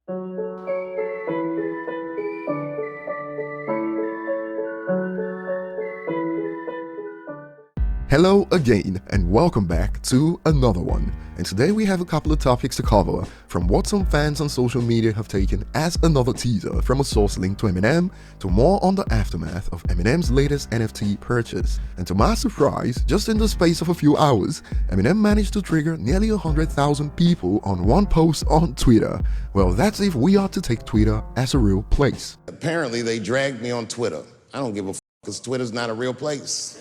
Hello again and welcome back to another one. And today we have a couple of topics to cover, from what some fans on social media have taken as another teaser from a source linked to Eminem, to more on the aftermath of Eminem's latest NFT purchase. And to my surprise, just in the space of a few hours, Eminem managed to trigger nearly 100,000 people on one post on Twitter. Well, that's if we are to take Twitter as a real place. Apparently they dragged me on Twitter. I don't give a f*** because Twitter's not a real place.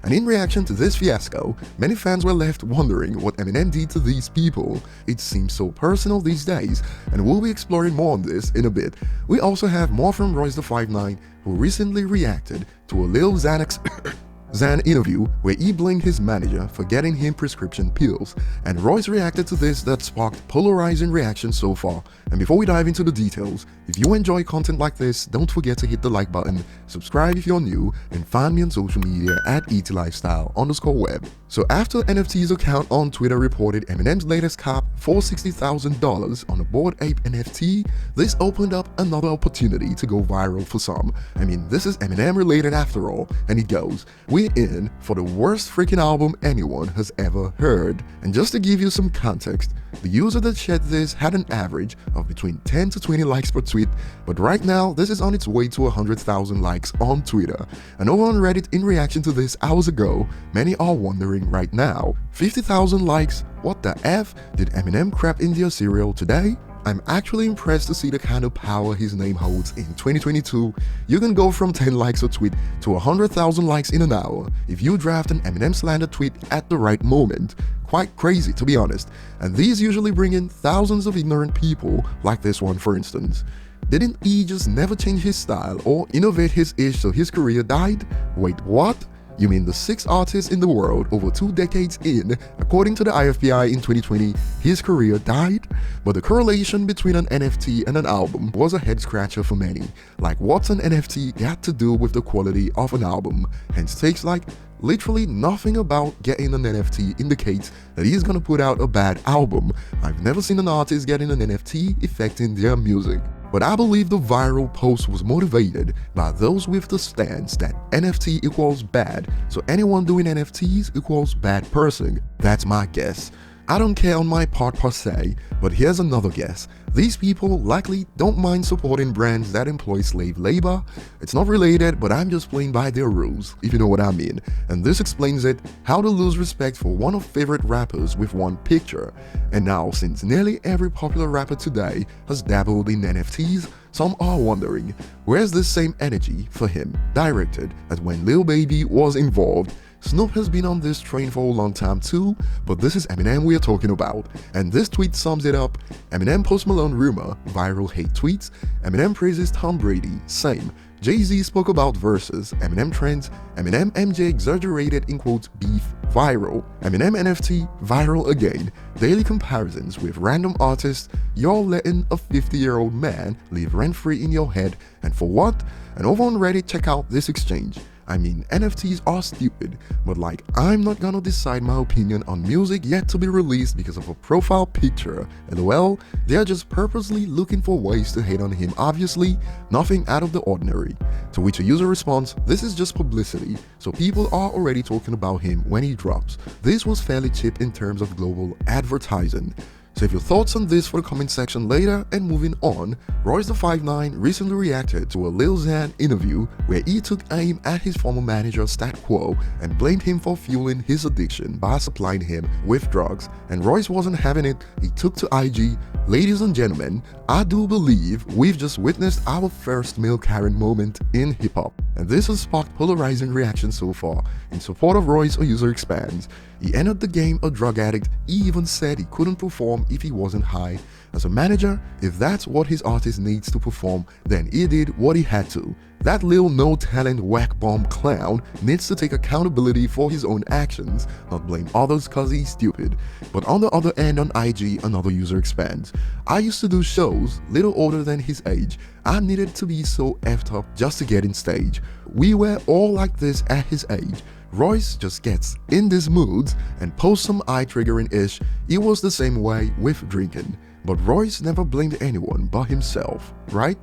And in reaction to this fiasco, many fans were left wondering what Eminem did to these people. It seems so personal these days, and we'll be exploring more on this in a bit. We also have more from Royce_the_5_9, who recently reacted to a Lil Xan interview where he blamed his manager for getting him prescription pills, and Royce reacted to this that sparked polarizing reactions so far. And before we dive into the details, if you enjoy content like this, don't forget to hit the like button, subscribe if you're new, and find me on social media at ETLifestyle_web. So after NFT's account on Twitter reported Eminem's latest cap for $60,000 on a Bored Ape NFT, this opened up another opportunity to go viral for some. I mean, this is Eminem related after all, and it goes, "We're in for the worst freaking album anyone has ever heard." And just to give you some context, the user that shared this had an average of between 10 to 20 likes per tweet, but right now this is on its way to 100,000 likes on Twitter. And over on Reddit, in reaction to this hours ago, many are wondering right now, 50,000 likes? What the F? Did Eminem crap in their cereal today? I'm actually impressed to see the kind of power his name holds in 2022. You can go from 10 likes a tweet to 100,000 likes in an hour if you draft an Eminem slander tweet at the right moment. Quite crazy, to be honest, and these usually bring in thousands of ignorant people, like this one for instance. Didn't he just never change his style or innovate his ish so his career died? Wait, what? You mean the 6 artists in the world over 2 decades in, according to the IFPI in 2020, his career died? But the correlation between an NFT and an album was a head scratcher for many. Like, what's an NFT got to do with the quality of an album? Hence takes like, literally nothing about getting an NFT indicates that he's gonna put out a bad album. I've never seen an artist getting an NFT affecting their music. But I believe the viral post was motivated by those with the stance that NFT equals bad, so anyone doing NFTs equals bad person. That's my guess. I don't care on my part per se, but here's another guess. These people likely don't mind supporting brands that employ slave labor. It's not related, but I'm just playing by their rules, if you know what I mean. And this explains it, how to lose respect for one of favorite rappers with one picture. And now, since nearly every popular rapper today has dabbled in NFTs, some are wondering, where's this same energy for him directed at when Lil Baby was involved? Snoop has been on this train for a long time too, but this is Eminem we are talking about, and this tweet sums it up. Eminem Post Malone rumor, viral hate tweets. Eminem praises Tom Brady, same. Jay-Z spoke about verses, Eminem trends. Eminem MJ exaggerated in quotes beef, viral. Eminem NFT, viral again. Daily comparisons with random artists. You're letting a 50-year-old man live rent-free in your head, and for what? And over on Reddit, check out this exchange. I mean, NFTs are stupid, but like, I'm not gonna decide my opinion on music yet to be released because of a profile picture. LOL, they're just purposely looking for ways to hate on him, obviously, nothing out of the ordinary. To which a user responds, this is just publicity, so people are already talking about him when he drops. This was fairly cheap in terms of global advertising. Save your thoughts on this for the comment section later, and moving on, Royce_the_5_9 recently reacted to a Lil Xan interview where he took aim at his former manager Stat Quo and blamed him for fueling his addiction by supplying him with drugs, and Royce wasn't having it. He took to IG, "Ladies and gentlemen, I do believe we've just witnessed our first male Karen moment in hip-hop." And this has sparked polarizing reactions so far. In support of Royce, a user expands, "He entered the game a drug addict. He even said he couldn't perform if he wasn't high. As a manager, if that's what his artist needs to perform, then he did what he had to. That lil no-talent whack-bomb clown needs to take accountability for his own actions, not blame others cause he's stupid." But on the other end on IG, another user expands, "I used to do shows little older than his age. I needed to be so effed up just to get in stage. We were all like this at his age. Royce just gets in these moods and posts some eye-triggering ish. It was the same way with drinking. But Royce never blamed anyone but himself, right?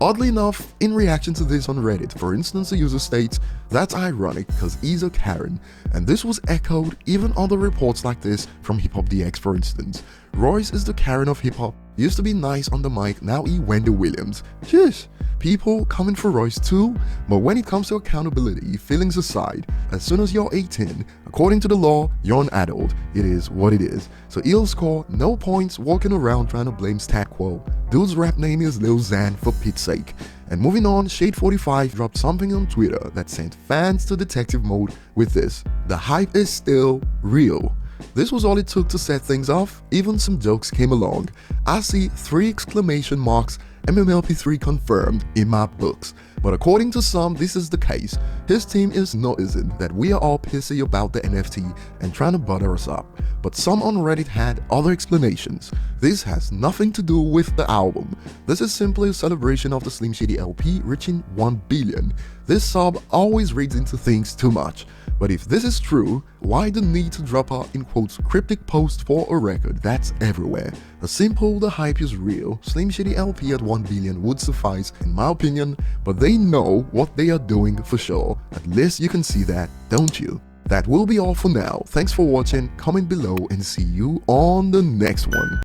Oddly enough, in reaction to this on Reddit, for instance, a user states, "That's ironic because he's a Karen," and this was echoed even on the reports like this from Hip Hop DX, for instance. "Royce is the Karen of hip hop, used to be nice on the mic, now he Wendy Williams." Sheesh. People coming for Royce too, but when it comes to accountability, feelings aside, as soon as you're 18, according to the law, you're an adult. It is what it is. So he'll score no points walking around trying to blame stat quo. Dude's rap name is Lil Xan, for Pete's sake. And moving on, Shad45 dropped something on Twitter that sent fans to detective mode with this: "The hype is still real." This was all it took to set things off. Even some jokes came along. I see 3 exclamation marks, MMLP3 confirmed in my books. But according to some, this is the case. His team is noticing that we are all pissy about the NFT and trying to butter us up. But some on Reddit had other explanations. This has nothing to do with the album. This is simply a celebration of the Slim Shady LP reaching 1 billion. This sub always reads into things too much. But if this is true, why the need to drop a, in quotes, cryptic post for a record that's everywhere? The simple, the hype is real, Slim Shady LP at 1 billion would suffice in my opinion, but they know what they are doing for sure. At least you can see that, don't you? That will be all for now. Thanks for watching, comment below and see you on the next one.